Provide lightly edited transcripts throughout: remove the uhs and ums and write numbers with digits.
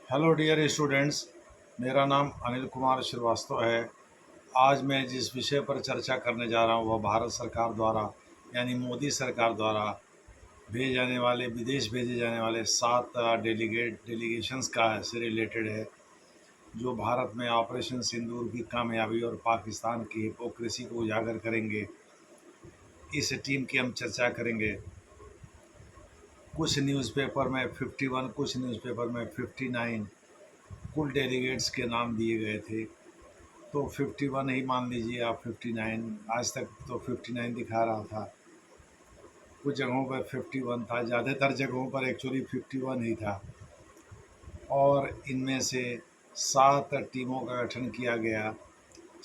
Hello dear students. मेरा नाम अनिल कुमार श्रीवास्तव है। आज मैं जिस विषय पर चर्चा करने जा रहा हूँ वह भारत सरकार द्वारा यानी मोदी सरकार द्वारा भेजे जाने वाले विदेश भेजे जाने वाले 7 डेलीगेशंस का से रिलेटेड है, जो भारत में ऑपरेशन सिंदूर की कामयाबी और पाकिस्तान की हिपोक्रेसी को उजागर करेंगे। इस टीम की हम चर्चा करेंगे। कुछ न्यूज़पेपर में 51, कुछ न्यूज़पेपर में 59 कुल डेलीगेट्स के नाम दिए गए थे। तो 51 ही मान लीजिए आप, 59 आज तक तो 59 दिखा रहा था। कुछ जगहों पर 51 था, ज़्यादातर जगहों पर एक्चुअली 51 ही था। और इनमें से 7 टीमों का गठन किया गया।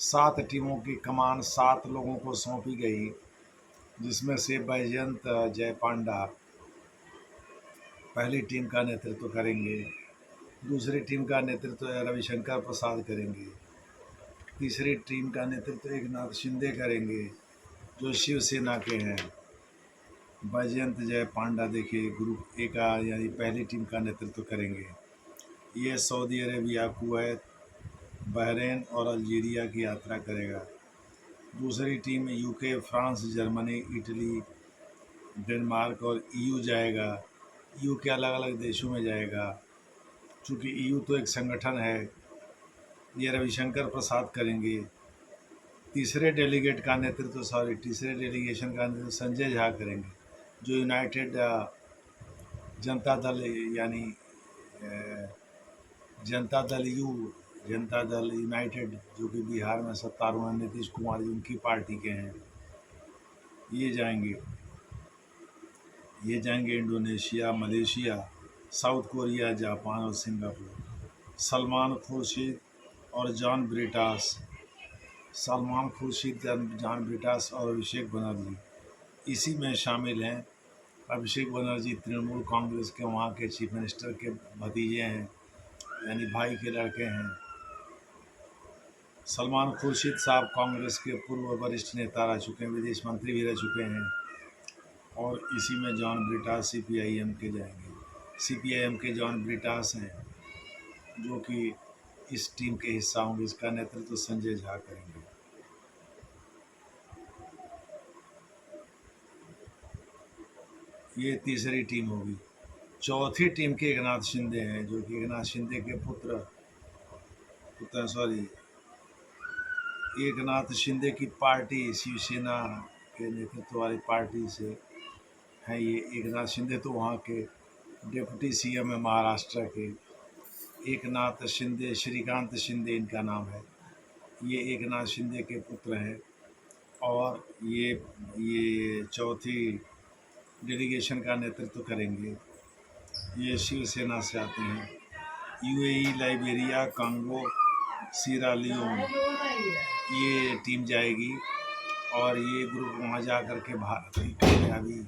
7 टीमों की कमान 7 लोगों को सौंपी गई, जिसमें से बैजयंत जय पांडा पहली टीम का नेतृत्व करेंगे। दूसरी टीम का नेतृत्व रविशंकर प्रसाद करेंगे। तीसरी टीम का नेतृत्व एकनाथ शिंदे करेंगे, जो शिवसेना के हैं। बैजयंत जय पांडा देखिए ग्रुप ए का यानी पहली टीम का नेतृत्व करेंगे। ये सऊदी अरेबिया, कुवैत, बहरीन और अल्जीरिया की यात्रा करेगा। दूसरी team UK, France, Germany, Italy, Denmark और ईयू जाएगा। ईयू के अलग अलग देशों में जाएगा, चूँकि ईयू तो एक संगठन है। ये रविशंकर प्रसाद करेंगे। तीसरे डेलीगेशन का नेतृत्व संजय झा करेंगे, जो यूनाइटेड जनता दल यानी जनता दल जनता दल यूनाइटेड, जो कि बिहार में सत्तारूढ़ हैं, नीतीश कुमार जी उनकी पार्टी के हैं। ये जाएंगे Indonesia, Malaysia, south Korea, Japan और सिंगापुर। सलमान खुर्शीद और जॉन ब्रिटास जॉन ब्रिटास और अभिषेक बनर्जी इसी में शामिल हैं। अभिषेक बनर्जी तृणमूल कांग्रेस के वहाँ के चीफ मिनिस्टर के भतीजे हैं, यानी भाई के लड़के हैं। सलमान खुर्शीद साहब कांग्रेस के पूर्व वरिष्ठ नेता रह चुके हैं, विदेश मंत्री भी रह चुके हैं। और इसी में जॉन ब्रिटास सीपीआईएम के जाएंगे। सीपीआईएम के जॉन ब्रिटास हैं, जो कि इस टीम के हिस्सा होंगे। इसका नेतृत्व संजय झा करेंगे। ये तीसरी टीम होगी। चौथी टीम के एकनाथ शिंदे हैं, जो कि एकनाथ शिंदे के एकनाथ शिंदे की पार्टी शिवसेना के नेतृत्व वाली पार्टी से हैं। ये एकनाथ शिंदे तो वहाँ के डिप्टी सीएम है महाराष्ट्र के। एकनाथ शिंदे, श्रीकांत शिंदे इनका नाम है। ये एकनाथ शिंदे के पुत्र हैं। और ये चौथी डेलीगेशन का नेतृत्व करेंगे। ये शिवसेना से आते हैं। यूएई, लाइबेरिया, कांगो, सीरा लियोन ये टीम जाएगी। और ये ग्रुप वहाँ जा कर के भारत की कामयाबी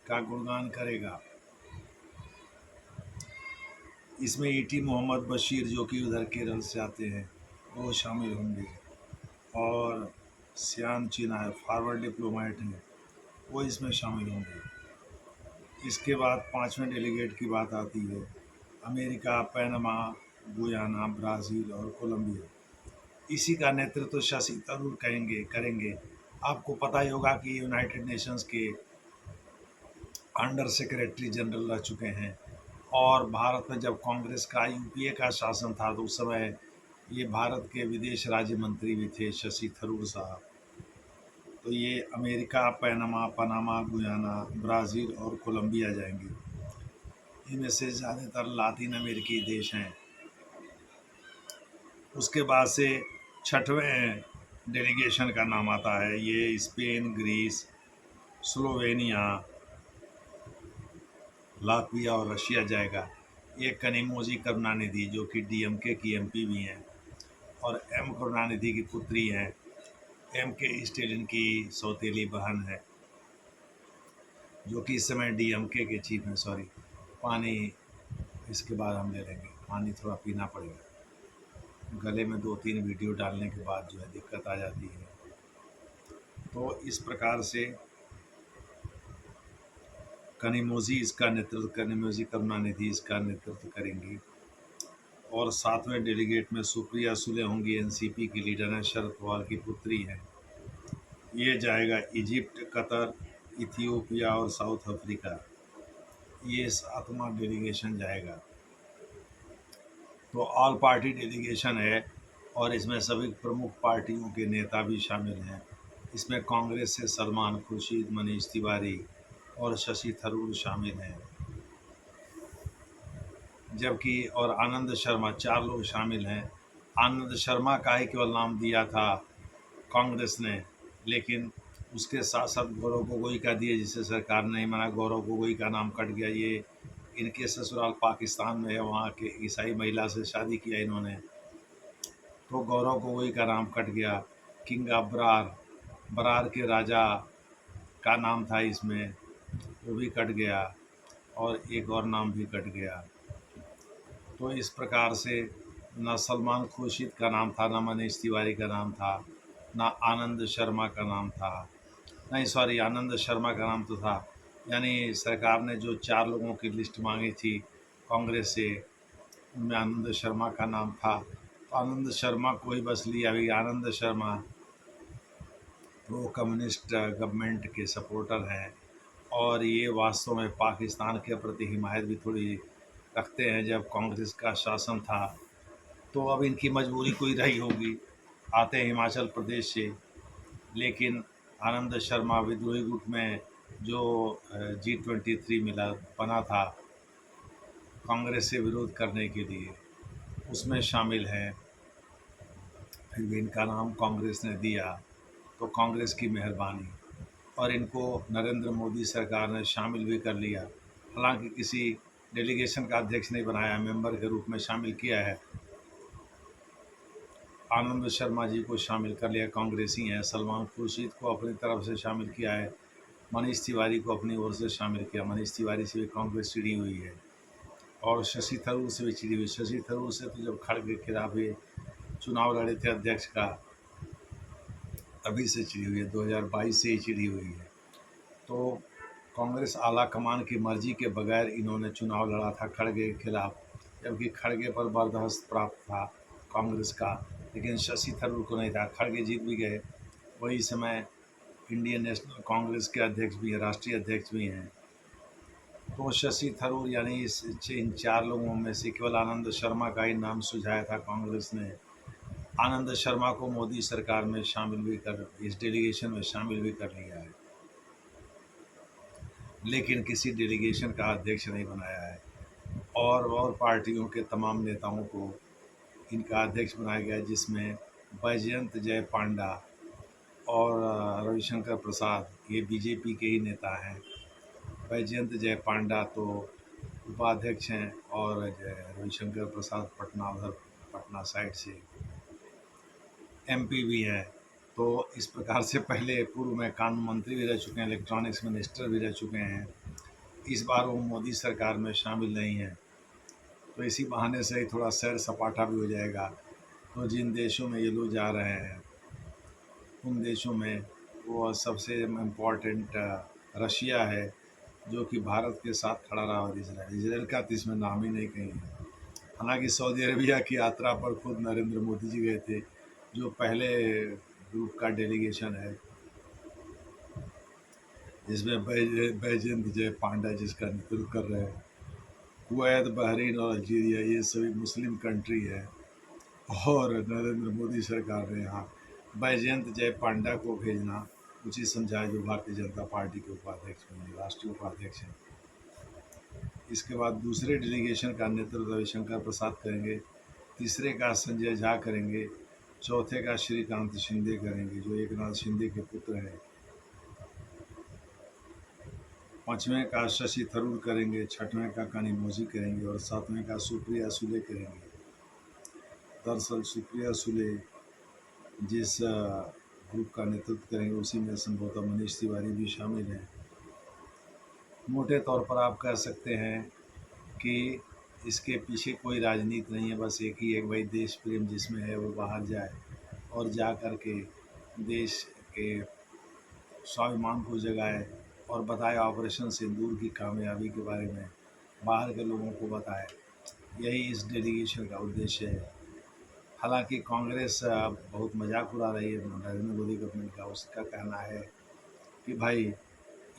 का गुणगान करेगा। इसमें ईटी मोहम्मद बशीर, जो कि उधर केरल से आते हैं, वो शामिल होंगे। और श्याम चिना फॉरवर्ड डिप्लोमेट हैं, वो इसमें शामिल होंगे। इसके बाद 5वें डेलीगेट की बात आती है। अमेरिका, पैनमा, गुयाना, ब्राज़ील और कोलंबिया। इसी का नेतृत्व शशि थरूर करेंगे। आपको पता ही होगा कि यूनाइटेड नेशंस के अंडर सेक्रेटरी जनरल रह चुके हैं। और भारत में जब कांग्रेस का यूपीए का शासन था, तो उस समय ये भारत के विदेश राज्य मंत्री भी थे, शशि थरूर साहब। तो ये अमेरिका, पनामा, गुयाना, ब्राज़ील और कोलंबिया जाएंगे। इनमें से ज़्यादातर लातिन अमेरिकी देश हैं। उसके बाद से 6वें डेलीगेशन का नाम आता है। ये स्पेन, ग्रीस, स्लोवेनिया, लातविया और रशिया जाएगा। ये कनिमोझी करुणानिधि, जो कि डीएमके की एमपी भी हैं और एम करुणानिधि की पुत्री हैं। एम के स्टेलिन की सौतेली बहन है, जो कि इस समय डीएमके के चीफ हैं। सॉरी, पानी इसके बाद हम ले लेंगे। पानी थोड़ा पीना पड़ेगा, गले में 2-3 वीडियो डालने के बाद जो है दिक्कत आ जाती है। तो इस प्रकार से कनिमोझी करुणानिधि इसका नेतृत्व करेंगी। और 7वें डेलीगेट में सुप्रिया सुले होंगी, एनसीपी की लीडर हैं, शरद पवार की पुत्री हैं। ये जाएगा इजिप्ट, कतर, इथियोपिया और साउथ अफ्रीका। ये 7वां डेलीगेशन जाएगा। तो ऑल पार्टी डेलीगेशन है और इसमें सभी प्रमुख पार्टियों के नेता भी शामिल हैं। इसमें कांग्रेस से सलमान खुर्शीद, मनीष तिवारी और शशि थरूर शामिल हैं, जबकि और आनंद शर्मा, 4 लोग शामिल हैं। आनंद शर्मा का ही केवल नाम दिया था कांग्रेस ने, लेकिन उसके साथ साथ गौरव गोगोई का दिए, जिसे सरकार ने नहीं माना। गौरव गोगोई का नाम कट गया। ये इनके ससुराल पाकिस्तान में है, वहाँ के ईसाई महिला से शादी किया इन्होंने, तो गौरव गोगोई का नाम कट गया। किंग अबरार, बरार के राजा का नाम था इसमें, वो भी कट गया और एक और नाम भी कट गया। तो इस प्रकार से न सलमान खुर्शीद का नाम था, न मनीष तिवारी का नाम था, न आनंद शर्मा का नाम था। नहीं, सॉरी, आनंद शर्मा का नाम तो था। यानी सरकार ने जो 4 लोगों की लिस्ट मांगी थी कांग्रेस से, उनमें आनंद शर्मा का नाम था। तो आनंद शर्मा को ही बस लिया। अभी Anand Sharma pro communist government के सपोर्टर हैं और ये वास्तव में पाकिस्तान के प्रति हिमायत भी थोड़ी रखते हैं। जब कांग्रेस का शासन था तो अब इनकी मजबूरी कोई रही होगी, आते हैं हिमाचल प्रदेश से। लेकिन आनंद शर्मा विद्रोही गुट में जो G23 मिला बना था कांग्रेस से विरोध करने के लिए, उसमें शामिल हैं। फिर भी इनका नाम कांग्रेस ने दिया, तो कांग्रेस की मेहरबानी। और इनको नरेंद्र मोदी सरकार ने शामिल भी कर लिया। हालांकि किसी डेलीगेशन का अध्यक्ष नहीं बनाया, मेंबर के रूप में शामिल किया है। आनंद शर्मा जी को शामिल कर लिया, कांग्रेसी हैं। सलमान खुर्शीद को अपनी तरफ से शामिल किया है। मनीष तिवारी को अपनी ओर से शामिल किया। मनीष तिवारी से भी कांग्रेस चिड़ी हुई है और शशि थरूर से भी चिड़ी हुई। शशि थरूर से तो जब खड़गे के खिलाफ ये चुनाव लड़े थे अध्यक्ष का, तभी से चिड़ी हुई है, 2022 से ही चिड़ी हुई है। तो कांग्रेस आला कमान की मर्जी के बगैर इन्होंने चुनाव लड़ा था खड़गे के खिलाफ, जबकि खड़गे पर बर्दाश्त प्राप्त था कांग्रेस का, लेकिन शशि थरूर को नहीं था। खड़गे जीत भी गए। वही समय इंडियन नेशनल कांग्रेस के अध्यक्ष भी हैं, राष्ट्रीय अध्यक्ष भी हैं। तो शशि थरूर यानी इन 4 लोगों में से केवल आनंद शर्मा का ही नाम सुझाया था कांग्रेस ने। आनंद शर्मा को मोदी सरकार में शामिल भी कर, इस डेलीगेशन में शामिल भी कर लिया है, लेकिन किसी डेलीगेशन का अध्यक्ष नहीं बनाया है। और पार्टियों के तमाम नेताओं को इनका अध्यक्ष बनाया गया है, जिसमें बैजयंत जय पांडा और रविशंकर प्रसाद, ये बीजेपी के ही नेता हैं। बैजयंत जय पांडा तो उपाध्यक्ष हैं और रविशंकर प्रसाद पटना, उधर पटना साइड से एमपी भी हैं। तो इस प्रकार से पहले पूर्व में कानून मंत्री भी रह चुके हैं, इलेक्ट्रॉनिक्स मिनिस्टर भी रह चुके हैं। इस बार वो मोदी सरकार में शामिल नहीं हैं, तो इसी बहाने से ही थोड़ा सैर सपाटा भी हो जाएगा। तो जिन देशों में ये लोग जा रहे हैं, उन देशों में वो सबसे इम्पोर्टेंट रशिया है, जो कि भारत के साथ खड़ा रहा, और इसराइल का तो इसमें नाम ही नहीं कहीं है। हालांकि सऊदी अरेबिया की यात्रा पर खुद नरेंद्र मोदी जी गए थे, जो पहले ग्रुप का डेलीगेशन है, जिसमें बैजयंत जय पांडा जिसका नेतृत्व कर रहे हैं। कुवैत, बहरीन और अल्जीरिया ये सभी मुस्लिम कंट्री है, और नरेंद्र मोदी सरकार ने यहाँ बैजयंत जय पांडा को भेजना उचित समझा, जो भारतीय जनता पार्टी के उपाध्यक्ष बने, राष्ट्रीय उपाध्यक्ष हैं। इसके बाद दूसरे डेलीगेशन का नेतृत्व रविशंकर प्रसाद करेंगे, तीसरे का संजय झा करेंगे, चौथे का श्रीकांत शिंदे करेंगे, जो एकनाथ शिंदे के पुत्र हैं, पाँचवें का शशि थरूर करेंगे, छठवें का कनिमोझी करेंगे और सातवें का सुप्रिया सुले करेंगे। दरअसल सुप्रिया सुले जिस ग्रुप का नेतृत्व करेंगे, उसी में संभवतः मनीष तिवारी भी शामिल हैं। मोटे तौर पर आप कह सकते हैं कि इसके पीछे कोई राजनीति नहीं है, बस एक ही एक भाई देश प्रेम जिसमें है वो बाहर जाए और जा कर के देश के स्वाभिमान को जगाए और बताए, ऑपरेशन सिंदूर की कामयाबी के बारे में बाहर के लोगों को बताए। यही इस डेलीगेशन का उद्देश्य है। हालांकि कांग्रेस बहुत मजाक उड़ा रही है नरेंद्र मोदी गवर्नमेंट का। उसका कहना है कि भाई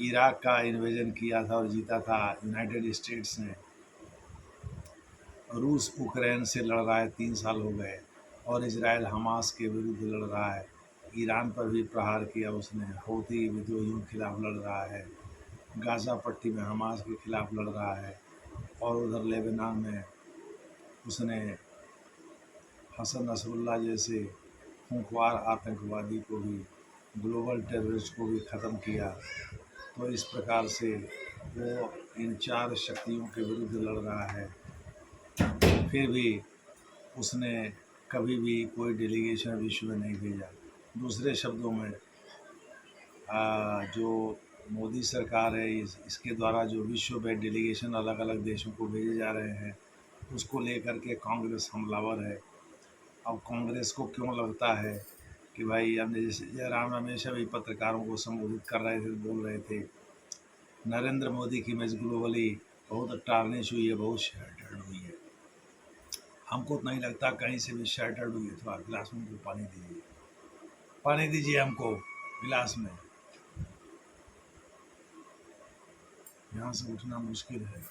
इराक का इन्वेजन किया था और जीता था यूनाइटेड स्टेट्स ने। रूस यूक्रेन से लड़ रहा है, 3 साल हो गए, और इजराइल हमास के विरुद्ध लड़ रहा है। ईरान पर भी प्रहार किया उसने, हौती विद्रोहियों के खिलाफ लड़ रहा है, गाज़ा पट्टी में हमास के खिलाफ लड़ रहा है, और उधर लेबनान में उसने हसन नसरुल्लाह जैसे खूंखार आतंकवादी को भी, ग्लोबल टेररिस्ट को भी ख़त्म किया। तो इस प्रकार से वो इन 4 शक्तियों के विरुद्ध लड़ रहा है। फिर भी उसने कभी भी कोई डेलीगेशन विश्व में नहीं भेजा। दूसरे शब्दों में जो मोदी सरकार है, इसके द्वारा जो विश्व में डेलीगेशन अलग अलग देशों को भेजे जा रहे हैं, उसको लेकर के कांग्रेस हमलावर है। अब कांग्रेस को क्यों लगता है कि भाई, हमने जैसे जयराम हमेशा भी पत्रकारों को संबोधित कर रहे थे, बोल रहे थे नरेंद्र मोदी की इमेज ग्लोबली बहुत टार्निश हुई है, बहुत शैटर्ड हुई है। हमको तो नहीं लगता कहीं से भी शैटर्ड हुई है। थोड़ा गिलास में हमको पानी दीजिए, पानी दीजिए हमको गिलास में। यहाँ से उठना मुश्किल है।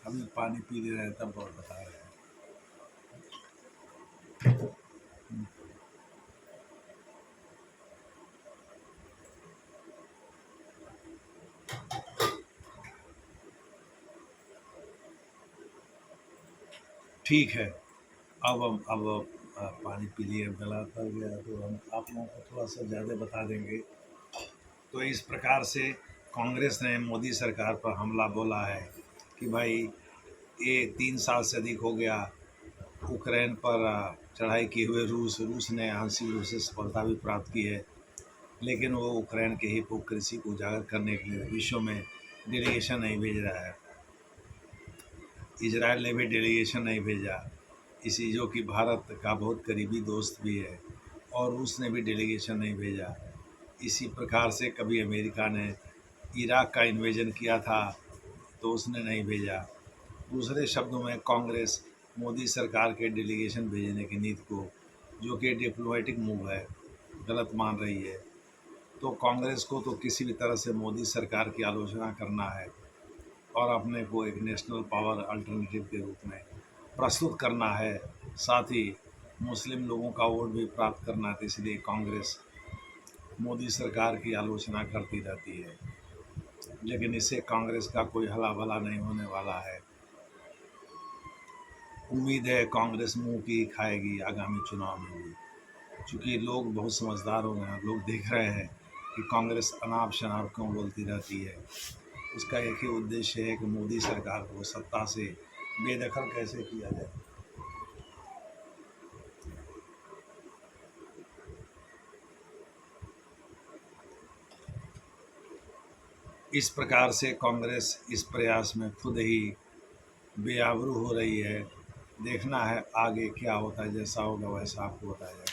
अभी पानी पी ले रहे हैं तब और बता रहे हैं। ठीक है, अब पानी पी लिए, गला तर गया, तो हम आप लोगों को थोड़ा सा ज़्यादा बता देंगे। तो इस प्रकार से कांग्रेस ने मोदी सरकार पर हमला बोला है कि भाई ये 3 साल से अधिक हो गया यूक्रेन पर चढ़ाई किए हुए रूस ने आंशिक रूप से सफलता भी प्राप्त की है, लेकिन वो यूक्रेन के हिपोक्रेसी को उजागर करने के लिए विश्व में डेलीगेशन नहीं भेज रहा है। इजराइल ने भी डेलीगेशन नहीं भेजा, इसी जो कि भारत का बहुत करीबी दोस्त भी है, और रूस ने भी डेलीगेशन नहीं भेजा। इसी प्रकार से कभी अमेरिका ने इराक का इन्वेजन किया था तो उसने नहीं भेजा। दूसरे शब्दों में कांग्रेस मोदी सरकार के डेलीगेशन भेजने की नीति को, जो कि डिप्लोमेटिक मूव है, गलत मान रही है। तो कांग्रेस को तो किसी भी तरह से मोदी सरकार की आलोचना करना है और अपने को एक नेशनल पावर अल्टरनेटिव के रूप में प्रस्तुत करना है। साथ ही मुस्लिम लोगों का वोट भी प्राप्त करना है, इसलिए कांग्रेस मोदी सरकार की आलोचना करती रहती है, लेकिन इससे कांग्रेस का कोई हला भला नहीं होने वाला है। उम्मीद है कांग्रेस मुंह की खाएगी आगामी चुनाव में भी, चूँकि लोग बहुत समझदार हो गए हैं। लोग देख रहे हैं कि कांग्रेस अनाप शनाप क्यों बोलती रहती है। उसका एक ही उद्देश्य है कि मोदी सरकार को सत्ता से बेदखल कैसे किया जाए। इस प्रकार से कांग्रेस इस प्रयास में खुद ही बेआबरू हो रही है। देखना है आगे क्या होता है, जैसा होगा वैसा आपको बताया जाएगा।